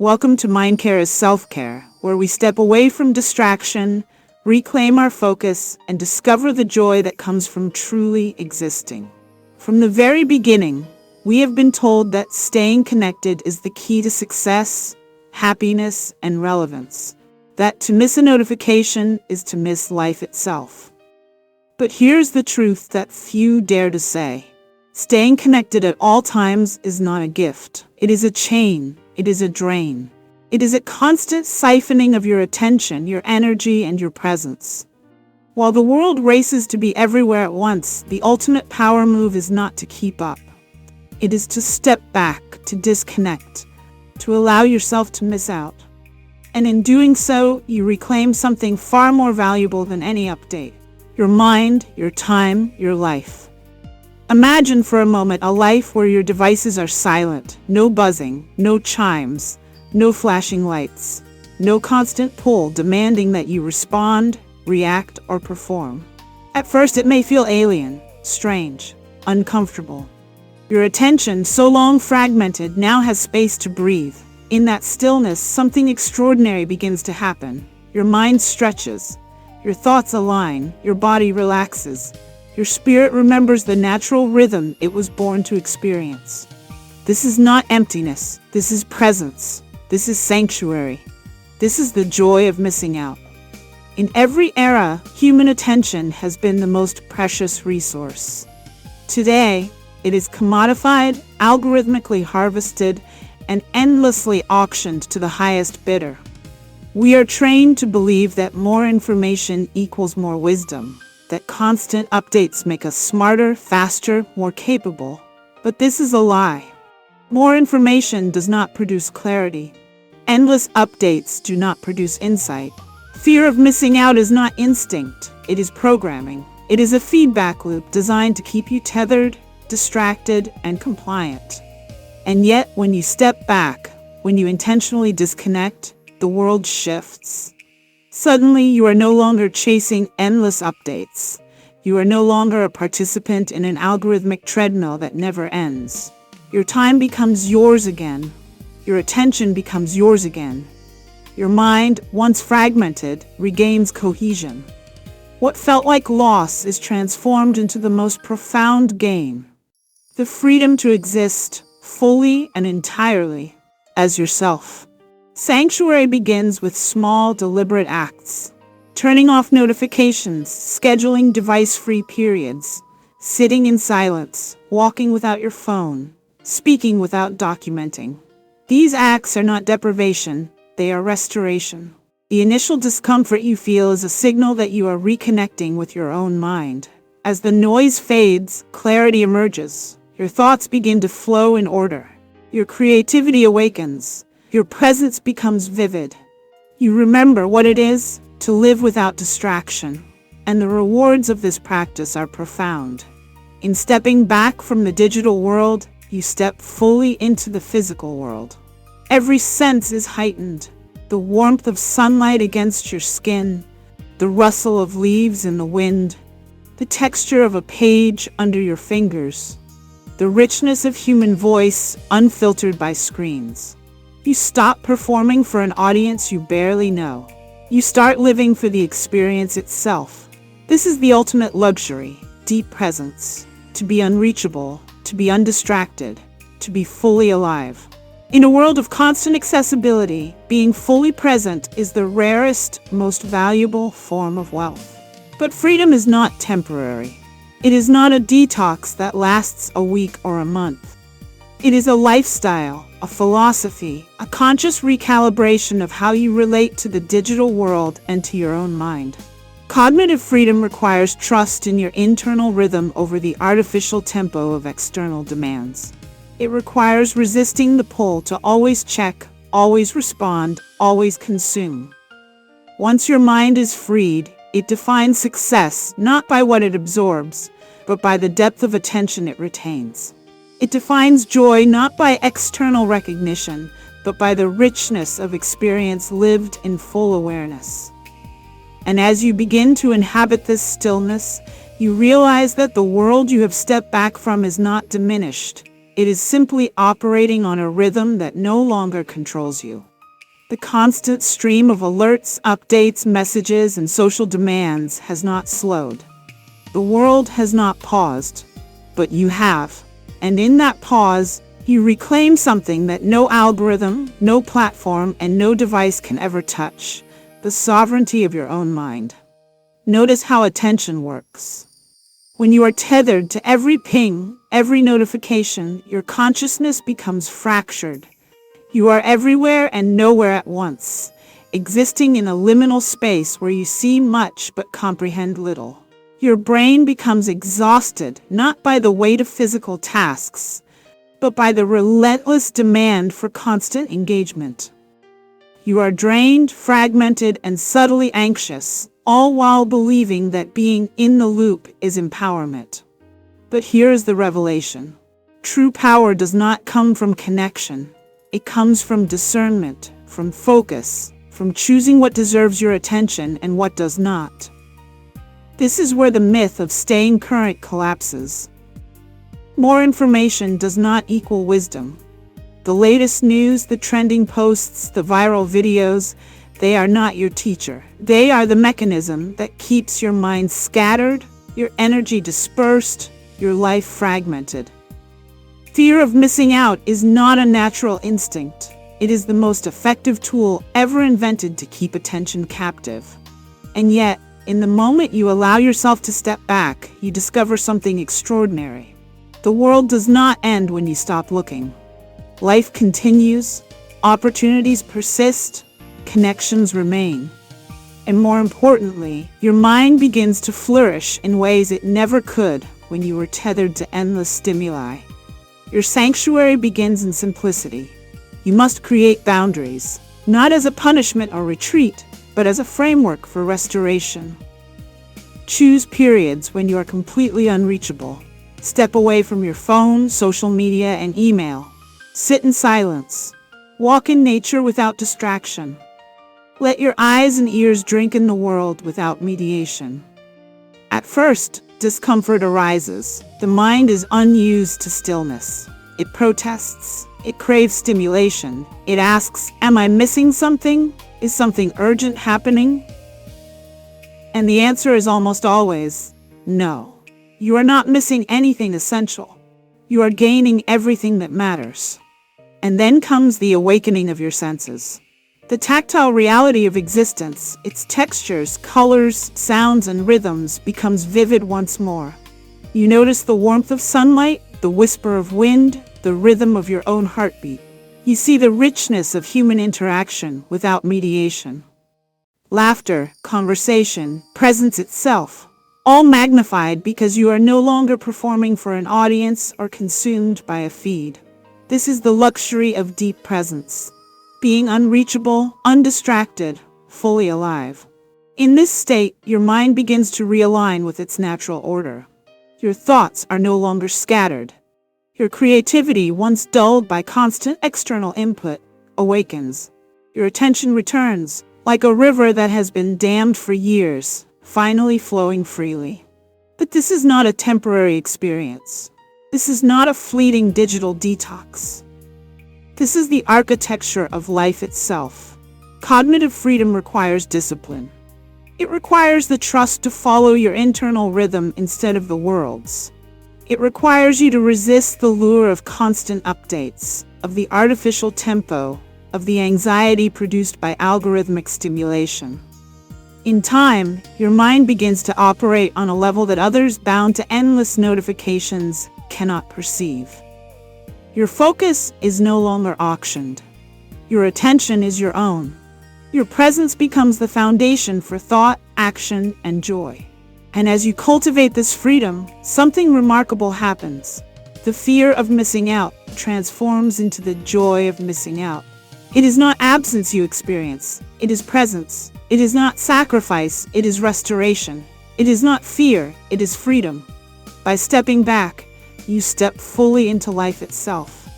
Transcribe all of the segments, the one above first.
Welcome to Mind Care as Self-Care, where we step away from distraction, reclaim our focus, and discover the joy that comes from truly existing. From the very beginning, we have been told that staying connected is the key to success, happiness, and relevance. That to miss a notification is to miss life itself. But here's the truth that few dare to say. Staying connected at all times is not a gift. It is a chain. It is a drain. It is a constant siphoning of your attention, your energy, and your presence. While the world races to be everywhere at once, the ultimate power move is not to keep up. It is to step back, to disconnect, to allow yourself to miss out. And in doing so, you reclaim something far more valuable than any update. Your mind, your time, your life. Imagine for a moment a life where your devices are silent, no buzzing, no chimes, no flashing lights, no constant pull demanding that you respond, react, or perform. At first, it may feel alien, strange, uncomfortable. Your attention, so long fragmented, now has space to breathe. In that stillness, something extraordinary begins to happen. Your mind stretches, your thoughts align, your body relaxes. Your spirit remembers the natural rhythm it was born to experience. This is not emptiness. This is presence. This is sanctuary. This is the joy of missing out. In every era, human attention has been the most precious resource. Today, it is commodified, algorithmically harvested, and endlessly auctioned to the highest bidder. We are trained to believe that more information equals more wisdom, that constant updates make us smarter, faster, more capable. But this is a lie. More information does not produce clarity. Endless updates do not produce insight. Fear of missing out is not instinct, it is programming. It is a feedback loop designed to keep you tethered, distracted, and compliant. And yet, when you step back, when you intentionally disconnect, the world shifts. Suddenly, you are no longer chasing endless updates. You are no longer a participant in an algorithmic treadmill that never ends. Your time becomes yours again. Your attention becomes yours again. Your mind, once fragmented, regains cohesion. What felt like loss is transformed into the most profound gain. The freedom to exist fully and entirely as yourself. Sanctuary begins with small, deliberate acts. Turning off notifications, scheduling device-free periods, sitting in silence, walking without your phone, speaking without documenting. These acts are not deprivation, they are restoration. The initial discomfort you feel is a signal that you are reconnecting with your own mind. As the noise fades, clarity emerges. Your thoughts begin to flow in order. Your creativity awakens. Your presence becomes vivid. You remember what it is to live without distraction. And the rewards of this practice are profound. In stepping back from the digital world, you step fully into the physical world. Every sense is heightened. The warmth of sunlight against your skin, the rustle of leaves in the wind, the texture of a page under your fingers, the richness of human voice unfiltered by screens. You stop performing for an audience you barely know. You start living for the experience itself. This is the ultimate luxury, deep presence, to be unreachable, to be undistracted, to be fully alive. In a world of constant accessibility, being fully present is the rarest, most valuable form of wealth. But freedom is not temporary. It is not a detox that lasts a week or a month. It is a lifestyle, a philosophy, a conscious recalibration of how you relate to the digital world and to your own mind. Cognitive freedom requires trust in your internal rhythm over the artificial tempo of external demands. It requires resisting the pull to always check, always respond, always consume. Once your mind is freed, it defines success not by what it absorbs, but by the depth of attention it retains. It defines joy not by external recognition, but by the richness of experience lived in full awareness. And as you begin to inhabit this stillness, you realize that the world you have stepped back from is not diminished. It is simply operating on a rhythm that no longer controls you. The constant stream of alerts, updates, messages, and social demands has not slowed. The world has not paused, but you have. And in that pause, you reclaim something that no algorithm, no platform, and no device can ever touch: the sovereignty of your own mind. Notice how attention works. When you are tethered to every ping, every notification, your consciousness becomes fractured. You are everywhere and nowhere at once, existing in a liminal space where you see much but comprehend little. Your brain becomes exhausted, not by the weight of physical tasks, but by the relentless demand for constant engagement. You are drained, fragmented, and subtly anxious, all while believing that being in the loop is empowerment. But here is the revelation. True power does not come from connection. It comes from discernment, from focus, from choosing what deserves your attention and what does not. This is where the myth of staying current collapses. More information does not equal wisdom. The latest news, the trending posts, the viral videos, they are not your teacher. They are the mechanism that keeps your mind scattered, your energy dispersed, your life fragmented. Fear of missing out is not a natural instinct. It is the most effective tool ever invented to keep attention captive. And yet, in the moment you allow yourself to step back, you discover something extraordinary. The world does not end when you stop looking. Life continues, opportunities persist, connections remain. And more importantly, your mind begins to flourish in ways it never could when you were tethered to endless stimuli. Your sanctuary begins in simplicity. You must create boundaries, not as a punishment or retreat, but as a framework for restoration. Choose periods when you are completely unreachable. Step away from your phone, social media, and email. Sit in silence. Walk in nature without distraction. Let your eyes and ears drink in the world without mediation. At first, discomfort arises. The mind is unused to stillness. It protests. It craves stimulation. It asks, "Am I missing something? Is something urgent happening?" And the answer is almost always no. You are not missing anything essential. You are gaining everything that matters. And then comes the awakening of your senses. The tactile reality of existence, its textures, colors, sounds, and rhythms becomes vivid once more. You notice the warmth of sunlight, the whisper of wind, the rhythm of your own heartbeat. You see the richness of human interaction without mediation. Laughter, conversation, presence itself, all magnified because you are no longer performing for an audience or consumed by a feed. This is the luxury of deep presence. Being unreachable, undistracted, fully alive. In this state, your mind begins to realign with its natural order. Your thoughts are no longer scattered. Your creativity, once dulled by constant external input, awakens. Your attention returns, like a river that has been dammed for years, finally flowing freely. But this is not a temporary experience. This is not a fleeting digital detox. This is the architecture of life itself. Cognitive freedom requires discipline. It requires the trust to follow your internal rhythm instead of the world's. It requires you to resist the lure of constant updates, of the artificial tempo, of the anxiety produced by algorithmic stimulation. In time, your mind begins to operate on a level that others bound to endless notifications cannot perceive. Your focus is no longer auctioned. Your attention is your own. Your presence becomes the foundation for thought, action, and joy. And as you cultivate this freedom, something remarkable happens. The fear of missing out transforms into the joy of missing out. It is not absence you experience, it is presence. It is not sacrifice, it is restoration. It is not fear, it is freedom. By stepping back, you step fully into life itself.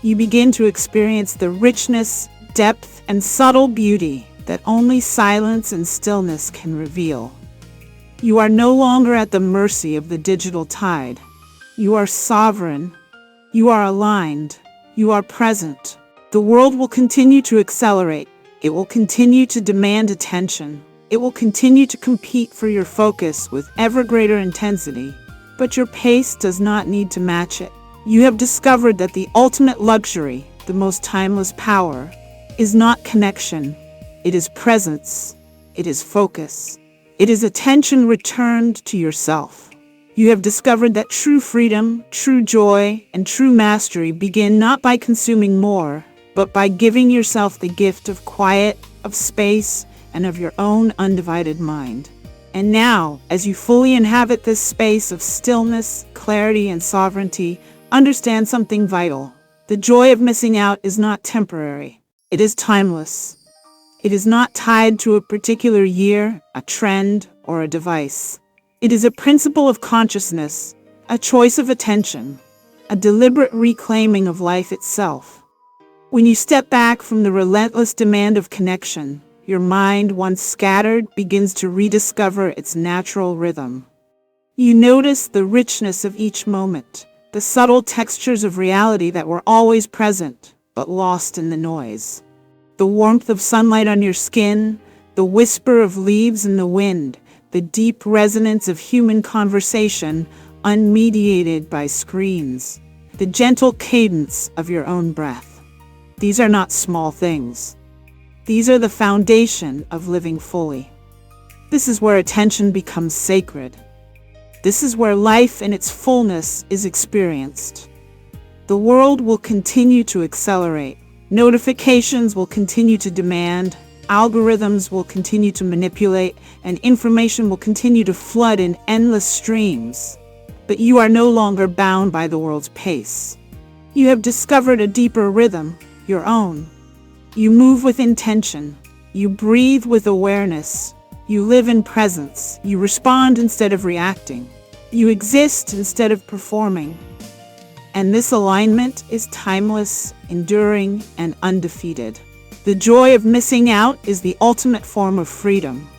You begin to experience the richness, depth, and subtle beauty that only silence and stillness can reveal. You are no longer at the mercy of the digital tide. You are sovereign, You are aligned. You are present. The world will continue to accelerate. It will continue to demand attention. It will continue to compete for your focus with ever greater intensity. But your pace does not need to match it. You have discovered that the ultimate luxury, the most timeless power, is not connection. It is presence. It is focus. It is attention returned to yourself. You have discovered that true freedom, true joy, and true mastery begin not by consuming more, but by giving yourself the gift of quiet, of space, and of your own undivided mind. And now, as you fully inhabit this space of stillness, clarity, and sovereignty, understand something vital. The joy of missing out is not temporary. It is timeless. It is not tied to a particular year, a trend, or a device. It is a principle of consciousness, a choice of attention, a deliberate reclaiming of life itself. When you step back from the relentless demand of connection, your mind, once scattered, begins to rediscover its natural rhythm. You notice the richness of each moment, the subtle textures of reality that were always present, but lost in the noise. The warmth of sunlight on your skin, the whisper of leaves in the wind, the deep resonance of human conversation unmediated by screens, the gentle cadence of your own breath. These are not small things. These are the foundation of living fully. This is where attention becomes sacred. This is where life in its fullness is experienced. The world will continue to accelerate. Notifications will continue to demand. Algorithms will continue to manipulate, and information will continue to flood in endless streams. But you are no longer bound by the world's pace. You have discovered a deeper rhythm, your own. You move with intention. You breathe with awareness. You live in presence. You respond instead of reacting. You exist instead of performing. And this alignment is timeless, enduring, and undefeated. The joy of missing out is the ultimate form of freedom.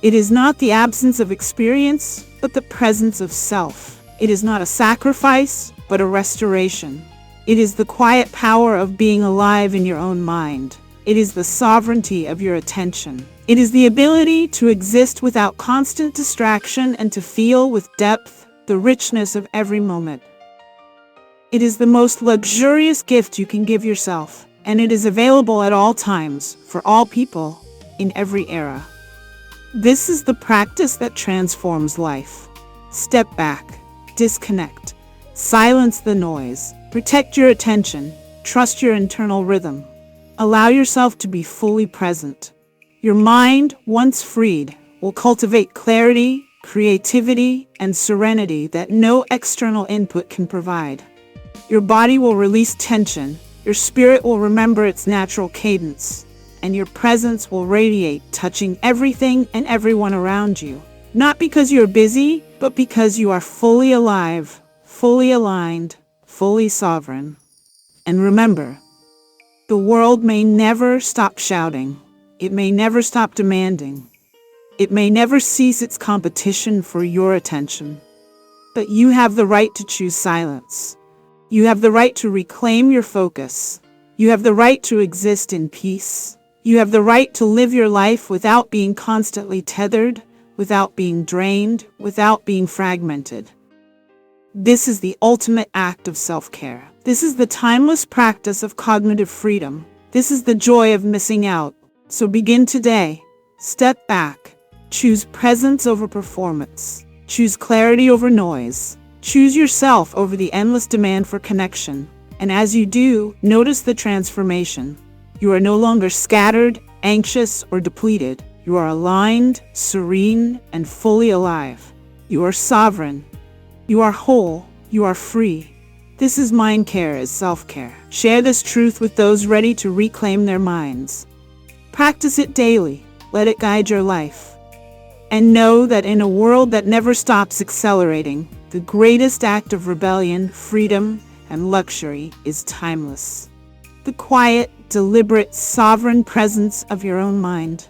It is not the absence of experience, but the presence of self. It is not a sacrifice, but a restoration. It is the quiet power of being alive in your own mind. It is the sovereignty of your attention. It is the ability to exist without constant distraction and to feel with depth the richness of every moment. It is the most luxurious gift you can give yourself, and it is available at all times, for all people, in every era. This is the practice that transforms life. Step back, disconnect, silence the noise, protect your attention, trust your internal rhythm. Allow yourself to be fully present. Your mind, once freed, will cultivate clarity, creativity, and serenity that no external input can provide. Your body will release tension, your spirit will remember its natural cadence, and your presence will radiate, touching everything and everyone around you. Not because you're busy, but because you are fully alive, fully aligned, fully sovereign. And remember, the world may never stop shouting. It may never stop demanding. It may never cease its competition for your attention. But you have the right to choose silence. You have the right to reclaim your focus. You have the right to exist in peace. You have the right to live your life without being constantly tethered, without being drained, without being fragmented. This is the ultimate act of self-care. This is the timeless practice of cognitive freedom. This is the joy of missing out. So begin today. Step back. Choose presence over performance. Choose clarity over noise. Choose yourself over the endless demand for connection. And as you do, notice the transformation. You are no longer scattered, anxious, or depleted. You are aligned, serene, and fully alive. You are sovereign. You are whole. You are free. This is Mind Care as self-care. Share this truth with those ready to reclaim their minds. Practice it daily. Let it guide your life. And know that in a world that never stops accelerating, the greatest act of rebellion, freedom, and luxury is timeless. The quiet, deliberate, sovereign presence of your own mind.